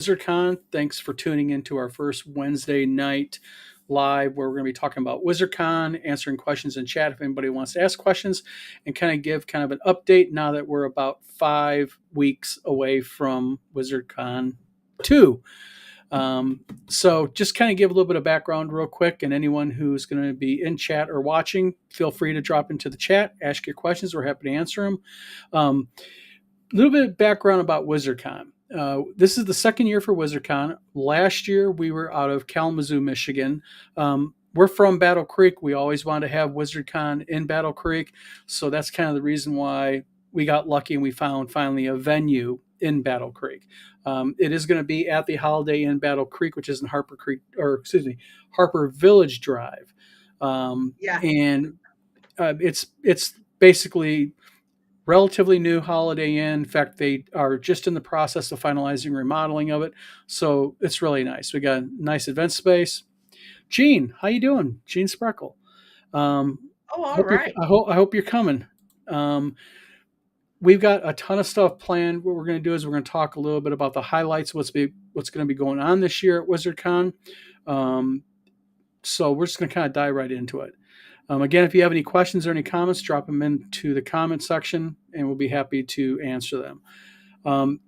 WizardCon. Thanks for tuning into our first Wednesday night live where we're going to be talking about WizardCon, answering questions in chat if anybody wants to ask questions, and kind of give kind of an update now that we're about 5 weeks away from WizardCon 2. So just kind of give a little bit of background real quick, and anyone who's going to be in chat or watching, feel free to drop into the chat, ask your questions. We're happy to answer them. A little bit of background about WizardCon. This is the second year for WizardCon. Last year we were out of Kalamazoo, Michigan. We're from Battle Creek. We always wanted to have WizardCon in Battle Creek, so that's kind of the reason why we got lucky and we found finally a venue in Battle Creek. It is going to be at the Holiday Inn Battle Creek, which is in Harper Village Drive, Yeah. and it's basically relatively new Holiday Inn. In fact, they are just in the process of finalizing remodeling of it, so it's really nice. We got a nice event space. Gene, how you doing? Gene Spreckle. Oh, all right. I hope you're coming. We've got a ton of stuff planned. What we're going to do is we're going to talk a little bit about the highlights, what's going to be going on this year at WizardCon. So we're just going to kind of dive right into it. Again, if you have any questions or any comments, drop them into the comment section, and we'll be happy to answer them.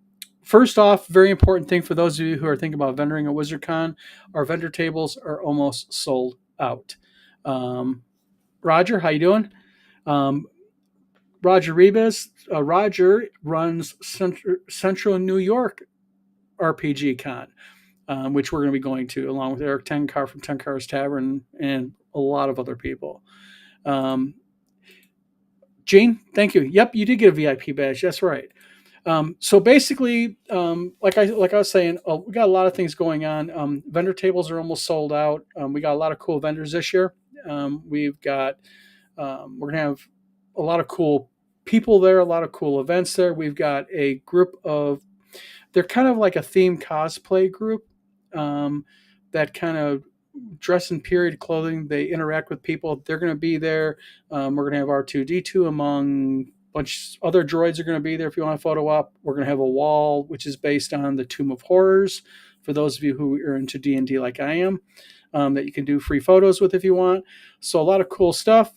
First off, very important thing for those of you who are thinking about vendoring at WizardCon, our vendor tables are almost sold out. Roger, how you doing? Roger Rebus. Roger runs Central New York RPG Con, which we're going to be going to, along with Eric Tenkar from Tenkar's Tavern and a lot of other people. Gene, thank you. Yep, you did get a VIP badge. That's right. So basically, like I was saying, we got a lot of things going on. Vendor tables are almost sold out. We got a lot of cool vendors this year. We're gonna have a lot of cool people there, a lot of cool events there. We've got a group of, they're kind of like a themed cosplay group that kind of dress in period clothing. They interact with people. They're going to be there. We're going to have R2D2 among a bunch of other droids are going to be there if you want to photo op. We're going to have a wall which is based on the Tomb of Horrors for those of you who are into D&D like I am, that you can do free photos with if you want. So a lot of cool stuff.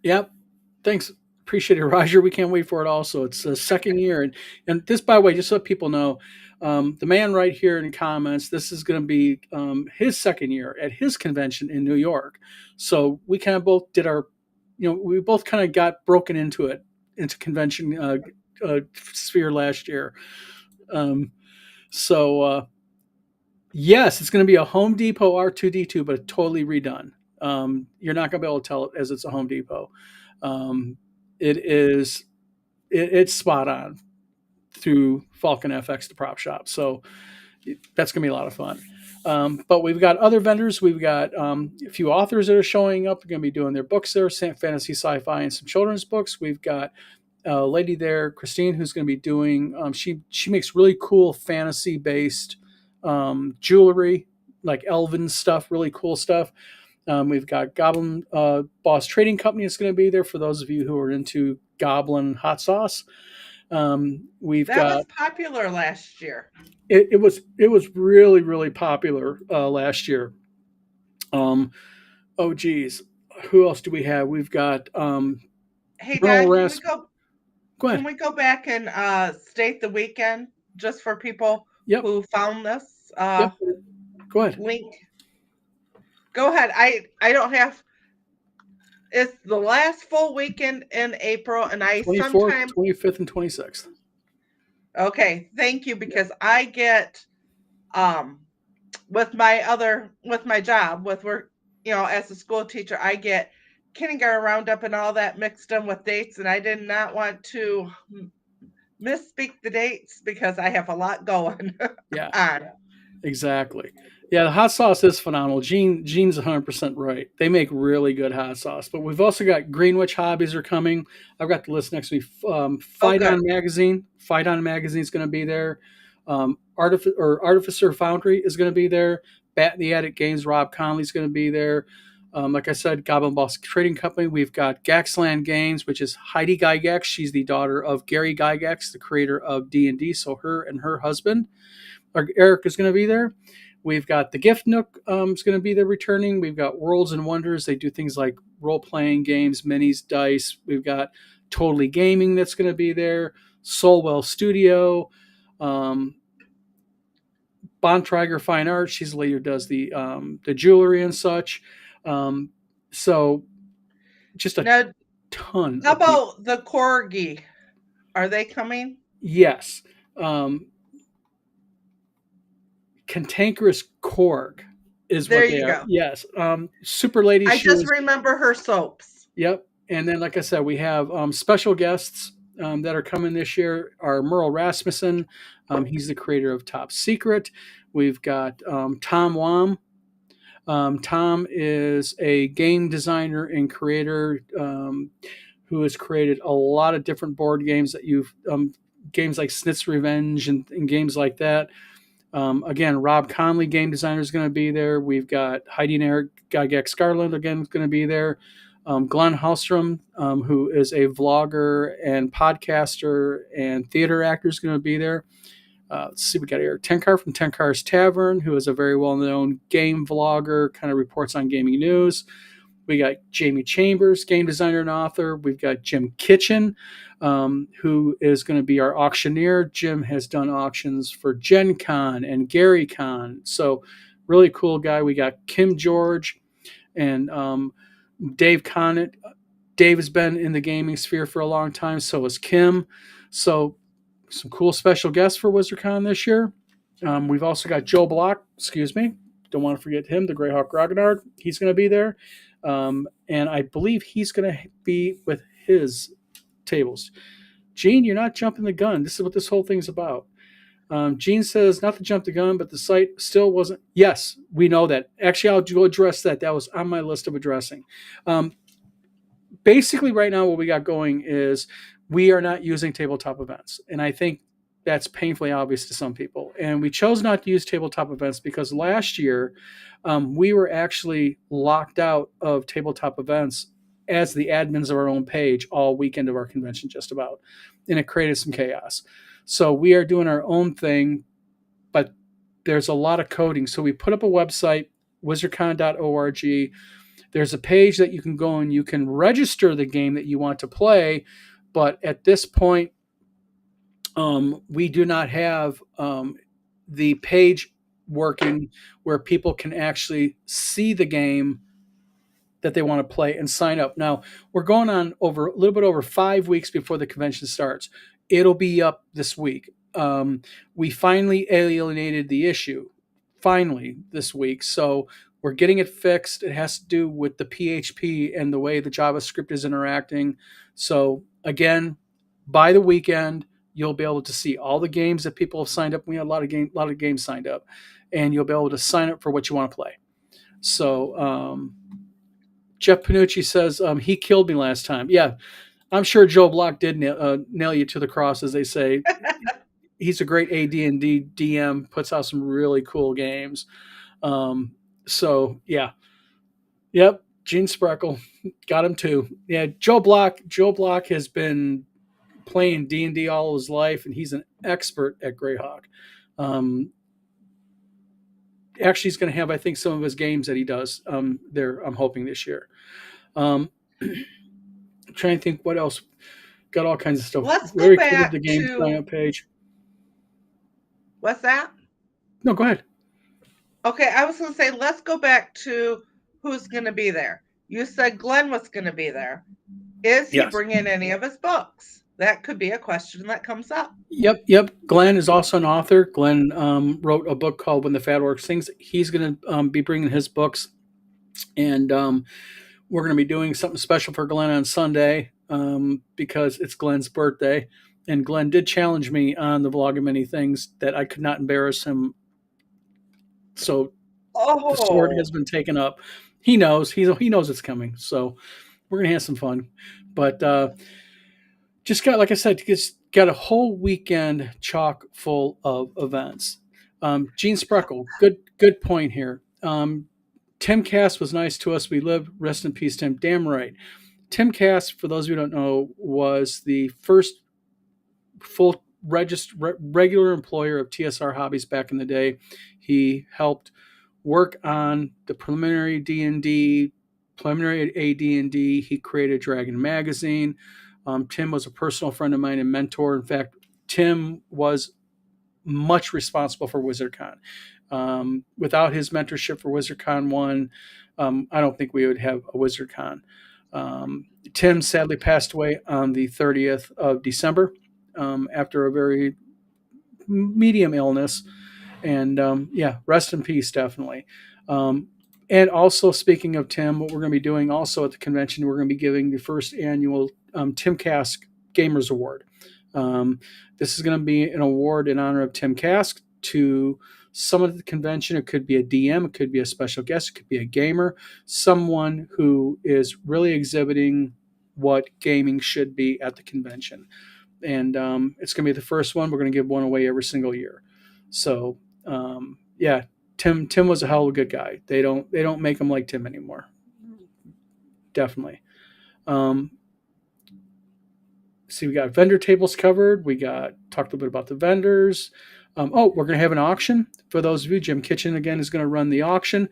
Yep. Thanks. Appreciate it, Roger. We can't wait for it also. It's the second year. And this, by the way, just so people know, the man right here in comments, this is going to be his second year at his convention in New York. So we kind of both did we both kind of got broken into convention sphere last year. Yes, it's going to be a Home Depot R2D2, but totally redone. You're not going to be able to tell it as it's a Home Depot. It's spot on through Falcon FX, the prop shop. So that's going to be a lot of fun. But we've got other vendors. We've got a few authors that are showing up. They're going to be doing their books there, fantasy, sci-fi, and some children's books. We've got a lady there, Christine, who's going to be doing, she makes really cool fantasy-based jewelry, like elven stuff, really cool stuff. We've got Goblin Boss Trading Company is going to be there for those of you who are into Goblin hot sauce. That was popular last year. It was really, really popular last year. Oh geez, who else do we have? We've got hey Don, Go ahead. Can we go back and state the weekend just for people who found this Go ahead. link? Go ahead. I don't have. It's the last full weekend in April, and 24th, 25th, and 26th. Okay, thank you, because I get with my job, with work, as a school teacher, I get kindergarten roundup and all that mixed in with dates, and I did not want to misspeak the dates because I have a lot going on. Exactly. Yeah, the hot sauce is phenomenal. Gene's 100% right. They make really good hot sauce. But we've also got Greenwich Hobbies are coming. I've got the list next to me. Fight On Magazine. Fight On Magazine is going to be there. Artificer Foundry is going to be there. Bat in the Attic Games, Rob Conley's going to be there. Like I said, Goblin Boss Trading Company. We've got Gaxland Games, which is Heidi Gygax. She's the daughter of Gary Gygax, the creator of D&D. So her and her husband, Eric, is going to be there. We've got the Gift Nook is going to be there returning. We've got Worlds and Wonders. They do things like role-playing games, minis, dice. We've got Totally Gaming that's going to be there. Soulwell Studio. Bontrager Fine Arts. She's the lady who does the jewelry and such. So just a Now, ton. how about the Corgi? Are they coming? Yes. Cantankerous Korg is There what they you are. go. Yes. Super Lady. I just remember her soaps. Yep. And then, like I said, we have special guests that are coming this year. Are Merle Rasmussen. He's the creator of Top Secret. We've got Tom Wam. Tom is a game designer and creator who has created a lot of different board games that you've games like Snit's Revenge and games like that. Again, Rob Conley, game designer, is going to be there. We've got Heidi and Eric Gygax Garland again going to be there. Glenn Hallstrom, who is a vlogger and podcaster and theater actor, is going to be there. Let's see, we got Eric Tenkar from Tenkar's Tavern, who is a very well-known game vlogger, kind of reports on gaming news. We got Jamie Chambers, game designer and author. We've got Jim Kitchen, who is going to be our auctioneer. Jim has done auctions for Gen Con and Gary Con. So really cool guy. We got Kim George and Dave Conant. Dave has been in the gaming sphere for a long time. So is Kim. So some cool special guests for WizardCon this year. We've also got Joe Block. Excuse me. Don't want to forget him, the Greyhawk Grognard. He's going to be there. And I believe he's going to be with his tables. Gene, you're not jumping the gun. This is what this whole thing's about. Gene says, not to jump the gun, but the site still wasn't. Yes, we know that. Actually, I'll address that. That was on my list of addressing. Basically, right now, what we got going is we are not using tabletop events. And I think that's painfully obvious to some people. And we chose not to use tabletop events because last year we were actually locked out of tabletop events as the admins of our own page all weekend of our convention, just about. And it created some chaos. So we are doing our own thing, but there's a lot of coding. So we put up a website, wizardcon.org. There's a page that you can go and you can register the game that you want to play. But at this point, we do not have the page working where people can actually see the game that they want to play and sign up. Now, we're going on over a little bit over 5 weeks before the convention starts. It'll be up this week. We finally alienated the issue, finally, this week. So we're getting it fixed. It has to do with the PHP and the way the JavaScript is interacting. So again, by the weekend, you'll be able to see all the games that people have signed up. We had a lot of games signed up, and you'll be able to sign up for what you want to play. So Jeff Panucci says he killed me last time. Yeah, I'm sure Joe Block did nail you to the cross, as they say. He's a great AD&D DM, puts out some really cool games. So yeah, yep. Gene Spreckle got him too. Yeah, Joe Block has been playing D&D all his life, and he's an expert at Greyhawk. Actually, he's going to have, I think, some of his games that he does there, I'm hoping, this year. I'm trying to think what else. Got all kinds of stuff. Let's Very go back the game to sign-up page. What's that? No, go ahead. Okay, I was going to say, let's go back to who's going to be there. You said Glenn was going to be there. Is he bringing any of his books? That could be a question that comes up. Yep. Glenn is also an author. Glenn wrote a book called When the Fat Orc Sings. He's going to be bringing his books, and we're going to be doing something special for Glenn on Sunday because it's Glenn's birthday. And Glenn did challenge me on the vlog of many things that I could not embarrass him. So the sword has been taken up. He knows. He knows it's coming. So we're going to have some fun. But just got, like I said, just got a whole weekend chock full of events. Gene Spreckle, good point here. Timcast was nice to us. We lived. Rest in peace, Tim. Damn right. Timcast, for those of you who don't know, was the first full regular employer of TSR Hobbies back in the day. He helped work on the preliminary D&D, preliminary AD&D. He created Dragon Magazine. Tim was a personal friend of mine and mentor. In fact, Tim was much responsible for WizardCon. Without his mentorship for WizardCon 1, I don't think we would have a WizardCon. Tim sadly passed away on the 30th of December after a very medium illness. And yeah, rest in peace, definitely. And also, speaking of Tim, what we're going to be doing also at the convention, we're going to be giving the first annual Timcast Gamers Award. This is going to be an award in honor of Tim Kask to someone at the convention. It could be a DM, it could be a special guest, it could be a gamer, someone who is really exhibiting what gaming should be at the convention. And it's going to be the first one. We're going to give one away every single year. So yeah, Tim was a hell of a good guy. They don't make him like Tim anymore. Definitely. See, we got vendor tables covered. We talked a little bit about the vendors. We're going to have an auction for those of you. Jim Kitchen again is going to run the auction.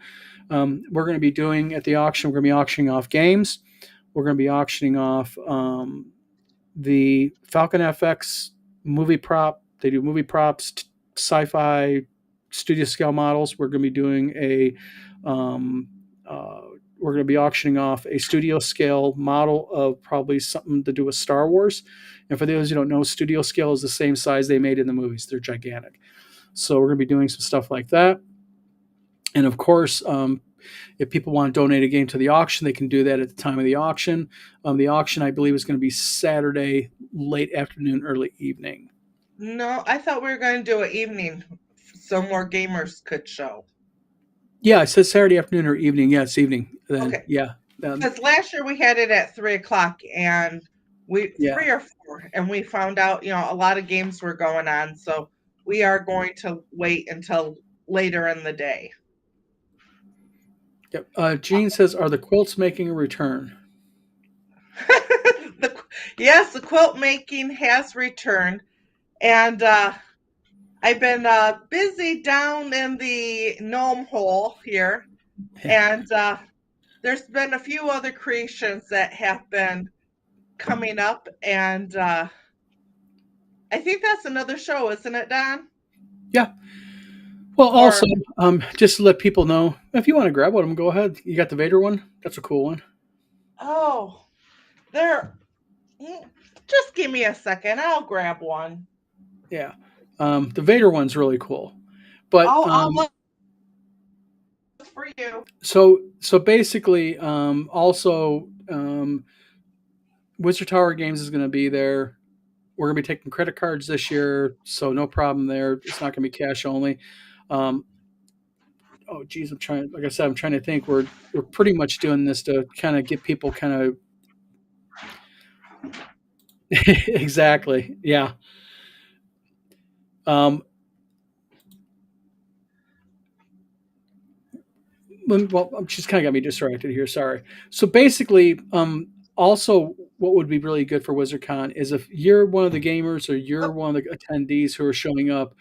We're going to be doing at the auction. We're going to be auctioning off games. We're going to be auctioning off the Falcon FX movie prop. They do movie props, sci-fi, studio scale models. We're going to be doing we're going to be auctioning off a studio scale model of probably something to do with Star Wars. And for those who don't know, studio scale is the same size they made in the movies. They're gigantic. So we're going to be doing some stuff like that. And of course, if people want to donate a game to the auction, they can do that at the time of the auction. The auction, I believe, is going to be Saturday, late afternoon, early evening. No, I thought we were going to do an evening so more gamers could show. Yeah, it says Saturday afternoon or evening. Yeah, it's evening. Then, okay. Yeah. Because last year we had it at 3:00 and 3 or 4, and we found out, a lot of games were going on. So we are going to wait until later in the day. Yep. Jean says, "Are the quilts making a return?" Yes, the quilt making has returned, and I've been busy down in the gnome hole here, and there's been a few other creations that have been coming up, and I think that's another show, isn't it, Don? Yeah. Well, also, just to let people know, if you want to grab one of them, go ahead. You got the Vader one? That's a cool one. Oh, just give me a second. I'll grab one. Yeah. The Vader one's really cool. But I'll look for you. So basically, also, Wizard Tower Games is going to be there. We're going to be taking credit cards this year, so no problem there. It's not going to be cash only. Oh geez, I'm trying to think. We're pretty much doing this to kind of get people kind of exactly, yeah. Well, she's kind of got me distracted here. Sorry. So basically, also, what would be really good for WizardCon is if you're one of the gamers or you're one of the attendees who are showing up.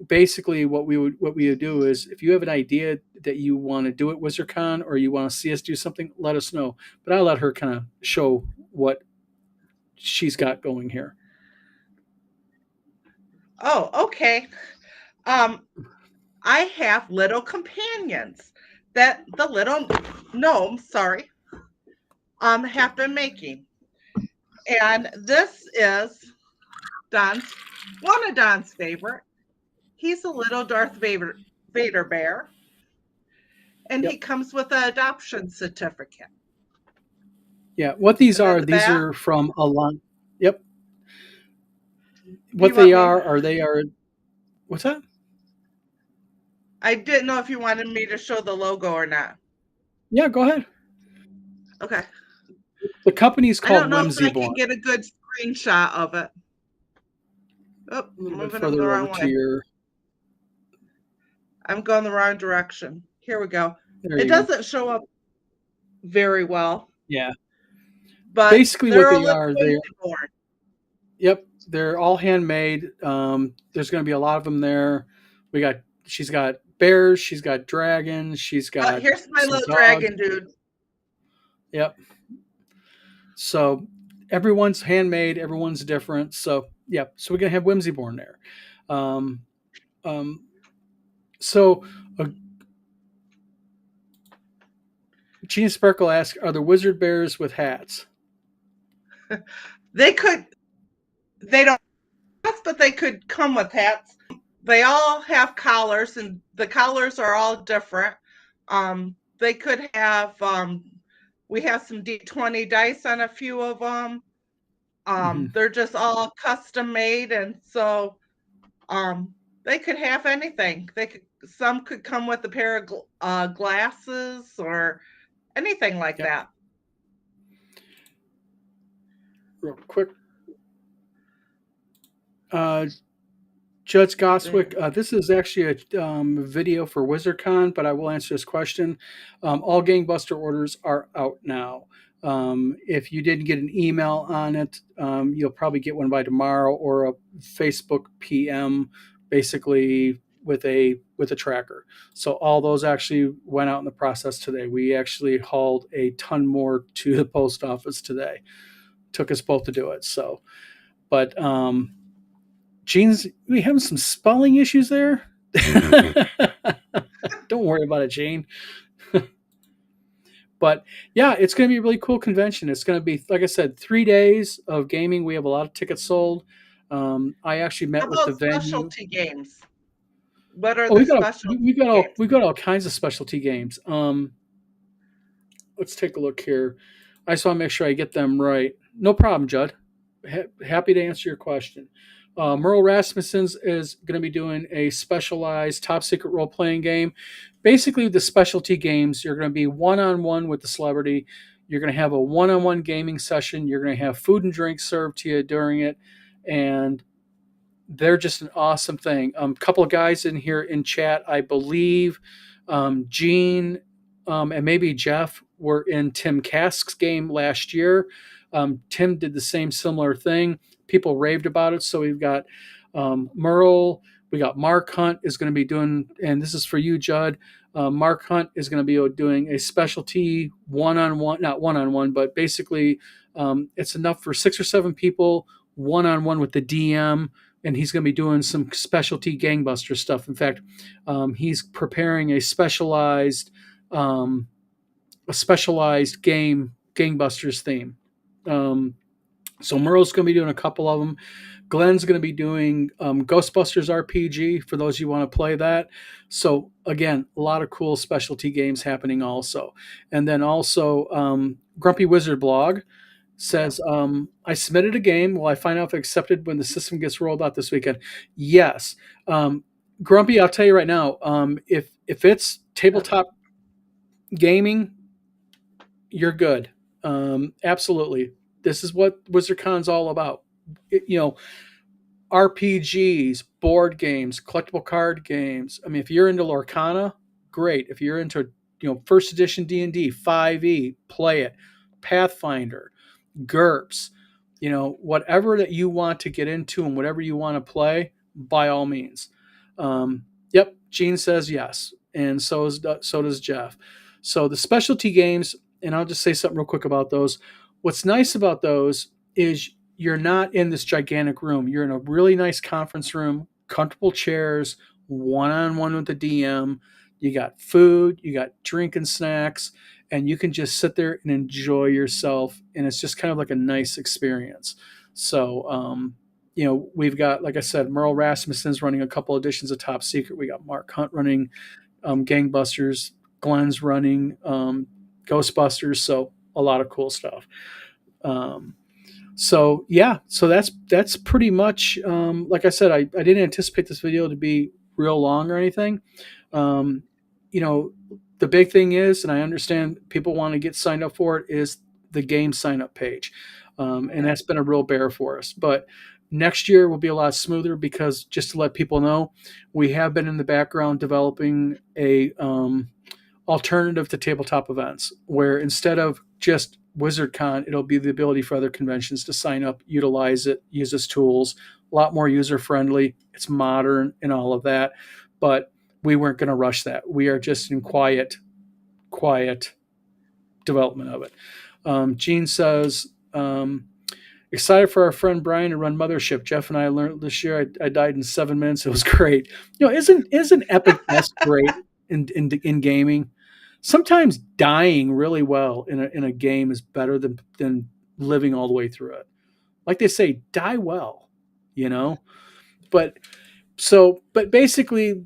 Basically, what we would do is if you have an idea that you want to do at WizardCon or you want to see us do something, let us know. But I'll let her kind of show what she's got going here. Oh, okay. I have little companions that the little gnomes, have been making. And this is one of Don's favorite. He's a little Darth Vader bear. And he comes with an adoption certificate. Yeah, what these are from a lot. Yep. What they are what's that? I didn't know if you wanted me to show the logo or not. Yeah, go ahead. Okay. The company's called I don't know Whimsy if I can get a good screenshot of it. Oh, moving the wrong way. I'm going the wrong direction. Here we go. There It you go. doesn't show up very well, Yeah. but Basically, what they're a they little are, whimsy born. yep, they're all handmade. There's going to be a lot of them there. She's got bears, she's got dragons, she's got Here's my some little dogs. dragon dude. Yep. So everyone's handmade, everyone's different. So yeah, so we're gonna have Whimsyborn there. Um, um, so Gene Sparkle asks, "Are the wizard bears with hats?" They don't, but they could come with hats. They all have collars, and the collars are all different. They could have. We have some D20 dice on a few of them. Mm-hmm. They're just all custom made, and so they could have anything. Some could come with a pair of glasses or anything like Yep. that. Real quick, Judge Goswick, this is actually a video for WizardCon, but I will answer this question. All Gangbuster orders are out now. If you didn't get an email on it, you'll probably get one by tomorrow or a Facebook PM, basically with a tracker. So all those actually went out in the process today. We actually hauled a ton more to the post office today. Took us both to do it. So, but Gene's, we having some spelling issues there. Don't worry about it, Gene. But yeah, it's going to be a really cool convention. It's going to be, like I said, 3 days of gaming. We have a lot of tickets sold. I actually met How with the about venue. specialty games? What are Oh, the specialty games? we got all kinds of specialty games. Let's take a look here. I just want to make sure I get them right. No problem, Judd. Happy to answer your question. Merle Rasmussen's is going to be doing a specialized top secret role playing game. Basically, the specialty games, you're going to be one on one with the celebrity. You're going to have a one on one gaming session. You're going to have food and drink served to you during it. And they're just an awesome thing. A couple of guys in here in chat, I believe Gene and maybe Jeff were in Tim Kask's game last year. Tim did the same similar thing. People raved about it. So we've got Merle. We got Mark Hunt is going to be doing, and this is for you, Judd. Mark Hunt is going to be doing a specialty one-on-one, not one-on-one, but basically it's enough for 6 or 7 people, one-on-one with the DM, and he's going to be doing some specialty gangbuster stuff. In fact, he's preparing a specialized game gangbusters theme. So Merle's going to be doing a couple of them. Glenn's going to be doing Ghostbusters RPG for those you want to play that. So again, a lot of cool specialty games happening also. And then also Grumpy Wizard blog says, I submitted a game. Will I find out if accepted when the system gets rolled out this weekend? Yes. Grumpy, I'll tell you right now, if it's tabletop gaming, you're good. Absolutely. This is what WizardCon's all about. RPGs, board games, collectible card games. I mean, if you're into Lorcana, great. If you're into first edition D&D, 5e, play it. Pathfinder, GURPS, whatever that you want to get into and whatever you want to play, by all means. Yep, Gene says yes, and so does Jeff. So the specialty games, and I'll just say something real quick about those. What's nice about those is you're not in this gigantic room. You're in a really nice conference room, comfortable chairs, one-on-one with the DM. You got food, you got drink and snacks, and you can just sit there and enjoy yourself. And it's just kind of like a nice experience. So, we've got, like I said, Merle Rasmussen's running a couple editions of Top Secret. We got Mark Hunt running Gangbusters. Glenn's running Ghostbusters. So a lot of cool stuff. So that's pretty much like I said, I didn't anticipate this video to be real long or anything. The big thing is, and I understand people want to get signed up for it, is the game sign up page. And that's been a real bear for us. But Next year will be a lot smoother because, just to let people know, we have been in the background developing a alternative to tabletop events, where instead of just WizardCon, it'll be the ability for other conventions to sign up, utilize it, use its tools. A lot more user friendly. It's modern and all of that, but we weren't going to rush that. We are just in quiet development of it. Gene says, excited for our friend Brian to run Mothership. Jeff and I learned this year. I died in 7 minutes. It was great. Isn't Epic Quest great in gaming? Sometimes dying really well in a game is better than living all the way through it. Like they say, die well, you know. But but basically,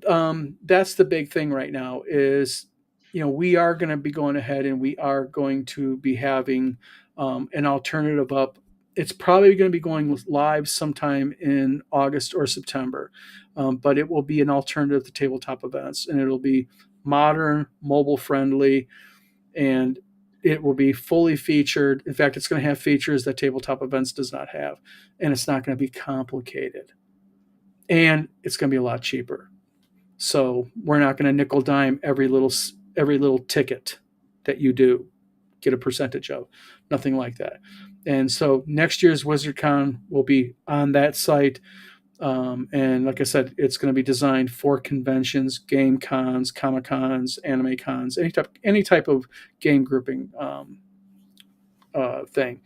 that's the big thing right now is, we are going to be going ahead and we are going to be having an alternative up. It's probably going to be going live sometime in August or September, but it will be an alternative to tabletop events, and it'll be modern, mobile friendly, and it will be fully featured. In fact, it's going to have features that tabletop events does not have, and it's not going to be complicated, and it's going to be a lot cheaper. So we're not going to nickel dime every little ticket that you do get a percentage of. Nothing like that. And so next year's WizardCon will be on that site. And like I said, it's going to be designed for conventions, game cons, comic cons, anime cons, any type of game grouping thing.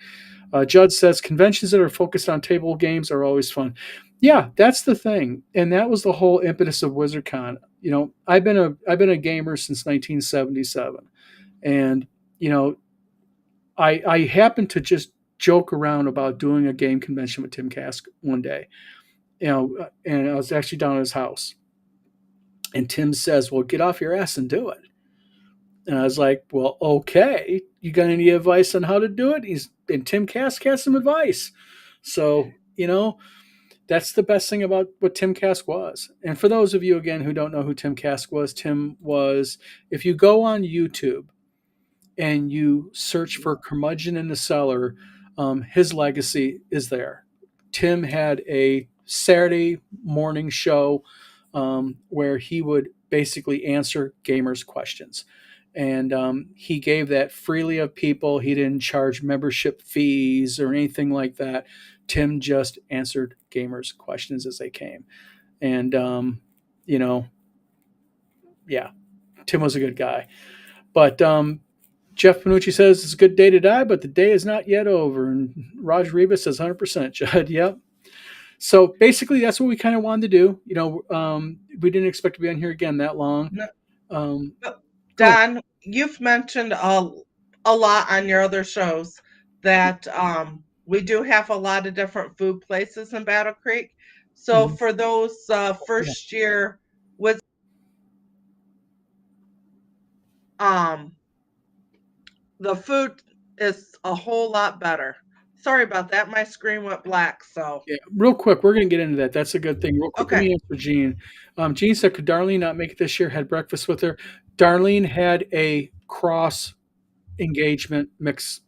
Judd says conventions that are focused on table games are always fun. Yeah, that's the thing, and that was the whole impetus of WizardCon. I've been a gamer since 1977, and I happened to just joke around about doing a game convention with Tim Kask one day, and I was actually down at his house, and Tim says, "Well, get off your ass and do it." And I was like, "Well, okay. You got any advice on how to do it?" And Tim Kask has some advice. So, that's the best thing about what Tim Kask was. And for those of you, again, who don't know who Tim Kask was, Tim was, if you go on YouTube and you search for Curmudgeon in the Cellar, his legacy is there. Tim had a Saturday morning show where he would basically answer gamers' questions. And he gave that freely of people. He didn't charge membership fees or anything like that. Tim just answered gamers' questions as they came. And, yeah, Tim was a good guy. But Jeff Panucci says it's a good day to die, but the day is not yet over. And Roger Reba says 100%, Judd. Yep. So basically, that's what we kind of wanted to do. We didn't expect to be on here again that long. No, Um, no. Don, you've mentioned a lot on your other shows that we do have a lot of different food places in Battle Creek. So Mhm. for those first year with the food is a whole lot better. Sorry about that. My screen went black. So Yeah, real quick, we're going to get into that. That's a good thing. Real quick, let okay. me answer Jean. Jean said, could Darlene not make it this year? Had breakfast with her. Darlene had a cross engagement mix,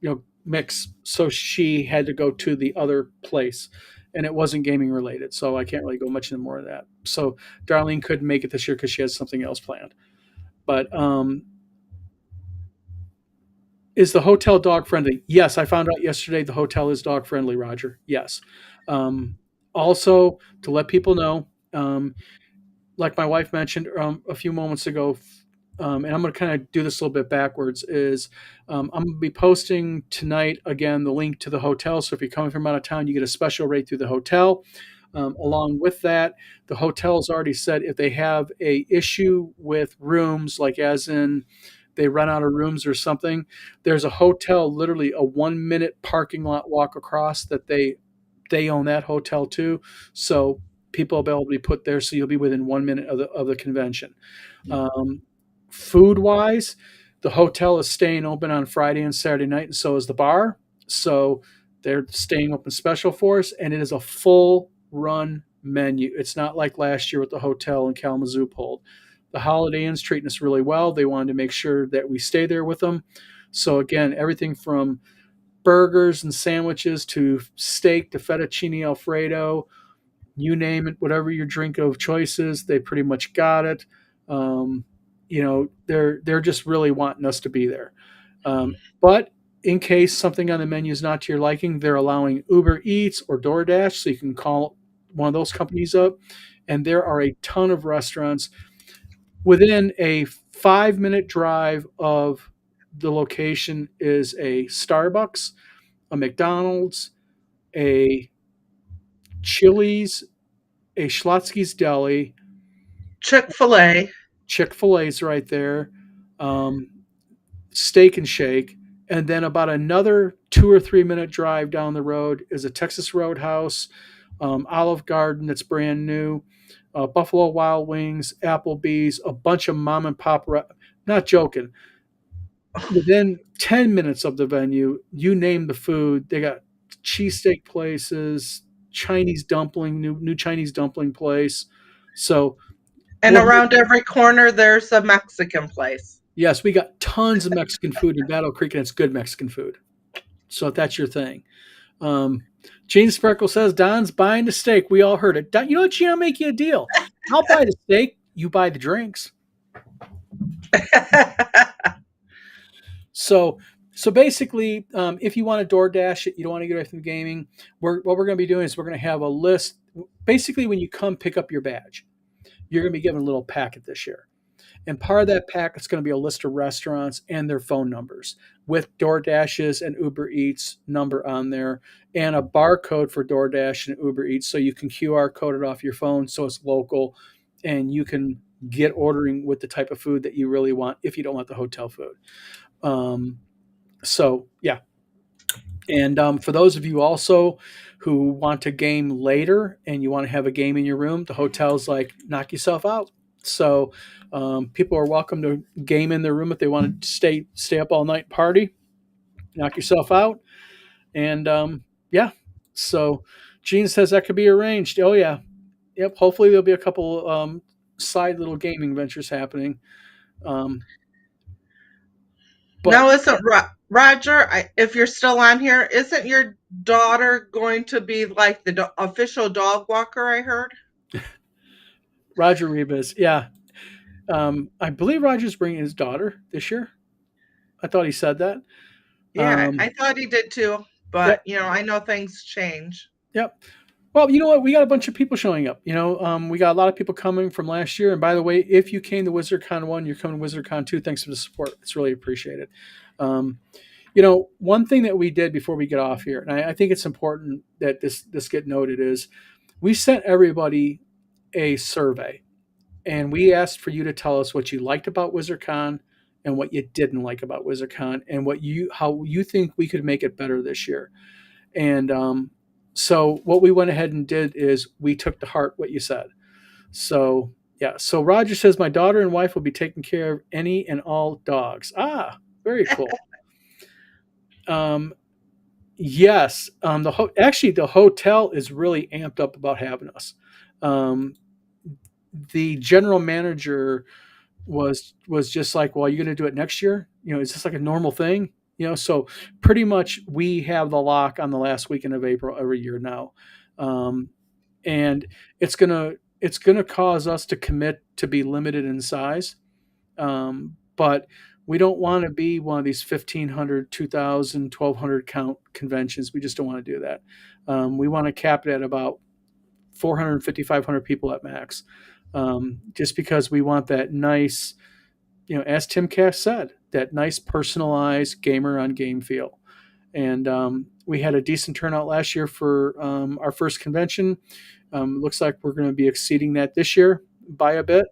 so she had to go to the other place, and it wasn't gaming related. So I can't really go much into more of that. So Darlene couldn't make it this year because she has something else planned. But is the hotel dog friendly? Yes, I found out yesterday the hotel is dog friendly, Roger. Yes. Um, Also, to let people know, like my wife mentioned a few moments ago, and I'm going to kind of do this a little bit backwards, is I'm going to be posting tonight again the link to the hotel. So if you're coming from out of town, you get a special rate through the hotel. Along with that, the hotel's already said if they have a issue with rooms, like as in they run out of rooms or something, there's a hotel literally a 1 minute parking lot walk across that they own that hotel too. So people will be able to be put there, so you'll be within 1 minute of the convention. Um, Food wise, the hotel is staying open on Friday and Saturday night, and so is the bar. So they're staying open special for us, and it is a full run menu. It's not like last year with the hotel in Kalamazoo pulled. The Holiday Inn's treating us really well. They wanted to make sure that we stay there with them. So again, everything from burgers and sandwiches to steak to fettuccine alfredo, you name it, whatever your drink of choice is, they pretty much got it. Um, they're just really wanting us to be there. But in case something on the menu is not to your liking, they're allowing Uber Eats or DoorDash, so you can call one of those companies up. And there are a ton of restaurants within a 5-minute drive of the location is a Starbucks, a McDonald's, a Chili's, a Schlotsky's Deli, Chick-fil-A. Chick-fil-A's right there, um, Steak and Shake, and then about another 2 or 3 minute drive down the road is a Texas Roadhouse, Olive Garden that's brand new, Buffalo Wild Wings, Applebee's, a bunch of mom and pop. Not joking. Within 10 minutes of the venue, you name the food. They got cheesesteak places, Chinese dumpling, new Chinese dumpling place. So And we're around every corner, there's a Mexican place. yes, we got tons of Mexican food in Battle Creek, and it's good Mexican food. So if that's your thing. Gene Sparkle says, Don's buying the steak. We all heard it. Don, you know what, Gene? I'll make you a deal. I'll buy the steak. You buy the drinks. So basically, if you want to DoorDash it, you don't want to get away from the gaming, what we're going to be doing is we're going to have a list. Basically, when you come pick up your badge, you're going to be given a little packet this year. And part of that pack is going to be a list of restaurants and their phone numbers with DoorDash's and Uber Eats number on there and a barcode for DoorDash and Uber Eats so you can QR code it off your phone so it's local and you can get ordering with the type of food that you really want if you don't want the hotel food. So, yeah. And for those of you also who want to game later and you want to have a game in your room, the hotel's like, knock yourself out. So people are welcome to game in their room if they want to stay up all night, party, knock yourself out, and yeah. So Gene says that could be arranged. Oh yeah, yep. Hopefully there'll be a couple side little gaming ventures happening. But Now, isn't Roger, if you're still on here, isn't your daughter going to be like the official dog walker? I heard. Roger Rebus, yeah. I believe Roger's bringing his daughter this year. I thought he said that. Yeah, I thought he did too. Yep. But I know things change. Yep. Well, you know what? We got a bunch of people showing up. We got a lot of people coming from last year. And by the way, if you came to WizardCon 1, you're coming to WizardCon 2. Thanks for the support. It's really appreciated. One thing that we did before we get off here, and I think it's important that this get noted, is we sent everybody a survey. And we asked for you to tell us what you liked about WizardCon and what you didn't like about WizardCon and how you think we could make it better this year. And so what we went ahead and did is we took to heart what you said. So yeah. So Roger says my daughter and wife will be taking care of any and all dogs. Ah, very cool. Yes. Actually the hotel is really amped up about having us. The general manager was just like, well, are you going to do it next year? Is this like a normal thing? So pretty much we have the lock on the last weekend of April every year now. And it's going to cause us to commit to be limited in size. But we don't want to be one of these 1,500, 2,000, 1,200 count conventions. We just don't want to do that. We want to cap it at about 450, 500 people at max. Just because we want that nice, as Tim Cass said, that nice personalized gamer on game feel. And we had a decent turnout last year for our first convention. Looks like we're going to be exceeding that this year by a bit.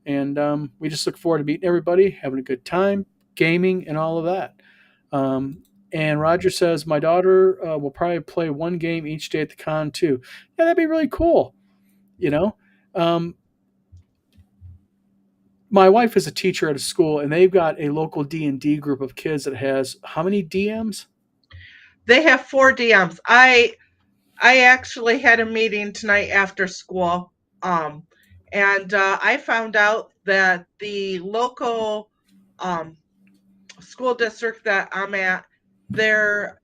And we just look forward to meeting everybody, having a good time, gaming, and all of that. And Roger says, my daughter will probably play one game each day at the con too. Yeah, that'd be really cool. My wife is a teacher at a school, and they've got a local D&D group of kids that has how many DMs? They have 4 DMs. I actually had a meeting tonight after school, and I found out that the local school district that I'm at their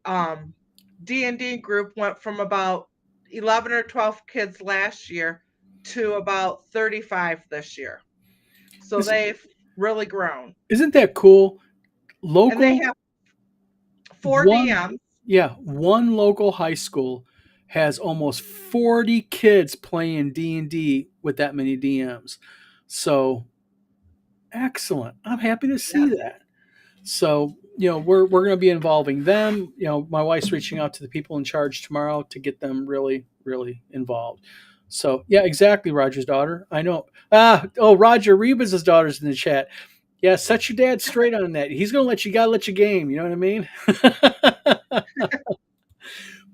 D&D group went from about 11 or 12 kids last year to about 35 this year. So they've really grown. Isn't that cool? And they Local have 4 one, DMs. yeah, one local high school has almost 40 kids playing D&D with that many DMs. So excellent. I'm happy to see Yes. that. So, we're going to be involving them. My wife's reaching out to the people in charge tomorrow to get them really, really involved. So, yeah, exactly, Roger's daughter. I know. Roger Reba's daughter's in the chat. Yeah, set your dad straight on that. He's going to let you game. You know what I mean?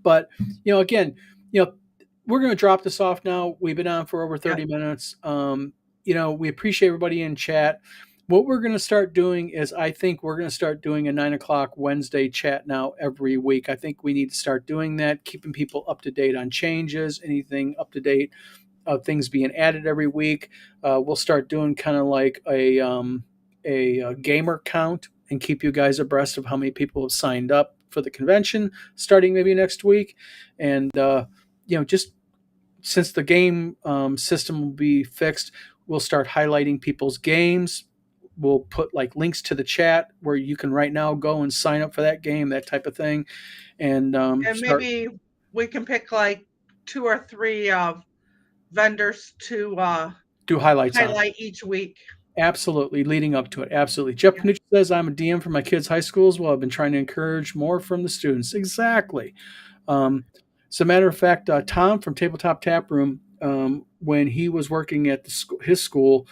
But, again, we're going to drop this off now. We've been on for over 30 minutes. We appreciate everybody in chat. What we're going to start doing is I think we're going to start doing a 9 o'clock Wednesday chat now every week. I think we need to start doing that, keeping people up to date on changes, anything up to date, things being added every week. We'll start doing kind of like a gamer count and keep you guys abreast of how many people have signed up for the convention starting maybe next week. And, just since the game system will be fixed, we'll start highlighting people's games. We'll put like links to the chat where you can right now go and sign up for that game, that type of thing. And maybe we can pick like 2 or 3 vendors to do highlights highlight each week. Absolutely, leading up to it. Absolutely. Jeff Panucci says, I'm a DM for my kids' high schools. Well, I've been trying to encourage more from the students. Exactly. As a matter of fact, Tom from Tabletop Tap Room, when he was working at his school,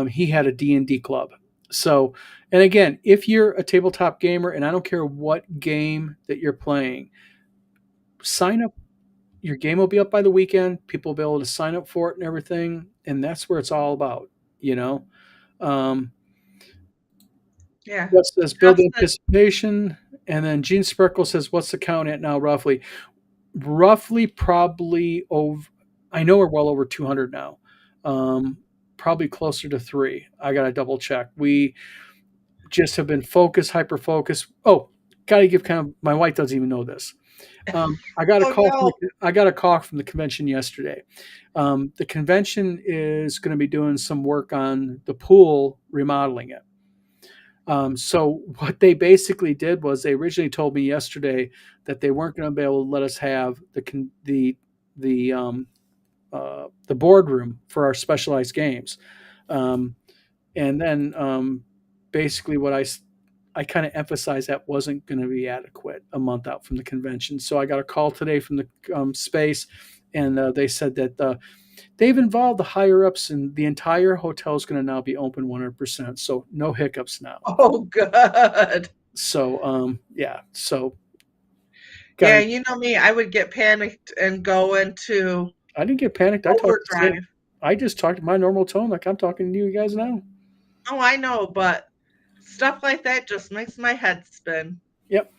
he had a D&D club. So, and again, if you're a tabletop gamer, and I don't care what game that you're playing, sign up. Your game will be up by the weekend. People will be able to sign up for it and everything. And that's where it's all about, Yeah. Yes, says build anticipation. And then Gene Spreckle says, what's the count at now, roughly? Roughly, probably over, I know we're well over 200 now. Probably closer to 3. I got to double check. We just have been hyper focused. Oh, got to give my wife doesn't even know this. I got a call. No. I got a call from the convention yesterday. The convention is going to be doing some work on the pool, remodeling it. So what they basically did was they originally told me yesterday that they weren't going to be able to let us have the boardroom for our specialized games, and then basically what I kind of emphasized that wasn't going to be adequate a month out from the convention. So I got a call today from the space, and they said that they've involved the higher ups, and the entire hotel is going to now be open 100%. So no hiccups now. Oh, good. So yeah. So yeah, you know me, I would get panicked and go into. I didn't get panicked. I just talked my normal tone, like I'm talking to you guys now. Oh, I know, but stuff like that just makes my head spin. Yep.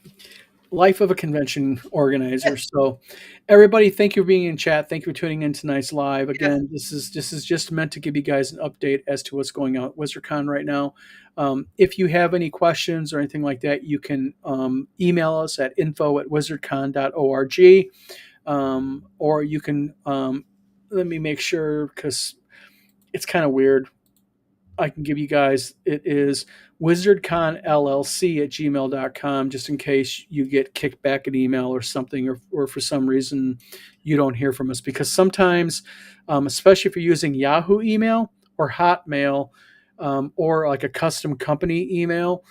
Life of a convention organizer. So everybody, thank you for being in chat. Thank you for tuning in tonight's live. Again, this is just meant to give you guys an update as to what's going on at WizardCon right now. If you have any questions or anything like that, you can email us at info@wizardcon.org, or you can let me make sure, because it's kind of weird. I can give you guys, it is wizardconllc@gmail.com, just in case you get kicked back an email or something, or for some reason you don't hear from us. Because sometimes, especially if you're using Yahoo email or Hotmail, or like a custom company email,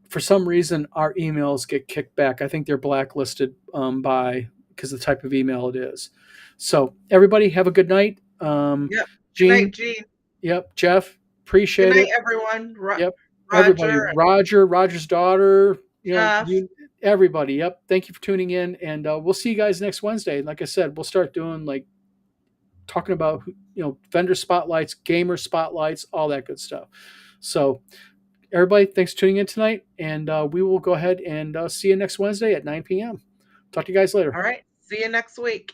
for some reason our emails get kicked back. I think they're blacklisted because of the type of email it is. So everybody have a good night. Yep. Gene. Good night, Gene. Yep. Jeff. Appreciate Good night, it. everyone. Yep. Roger. Everybody. Roger's daughter. Everybody. Yep. Thank you for tuning in, and we'll see you guys next Wednesday. Like I said, we'll start doing talking about vendor spotlights, gamer spotlights, all that good stuff. So everybody, thanks for tuning in tonight, and we will go ahead and see you next Wednesday at 9 p.m. Talk to you guys later. All right. See you next week.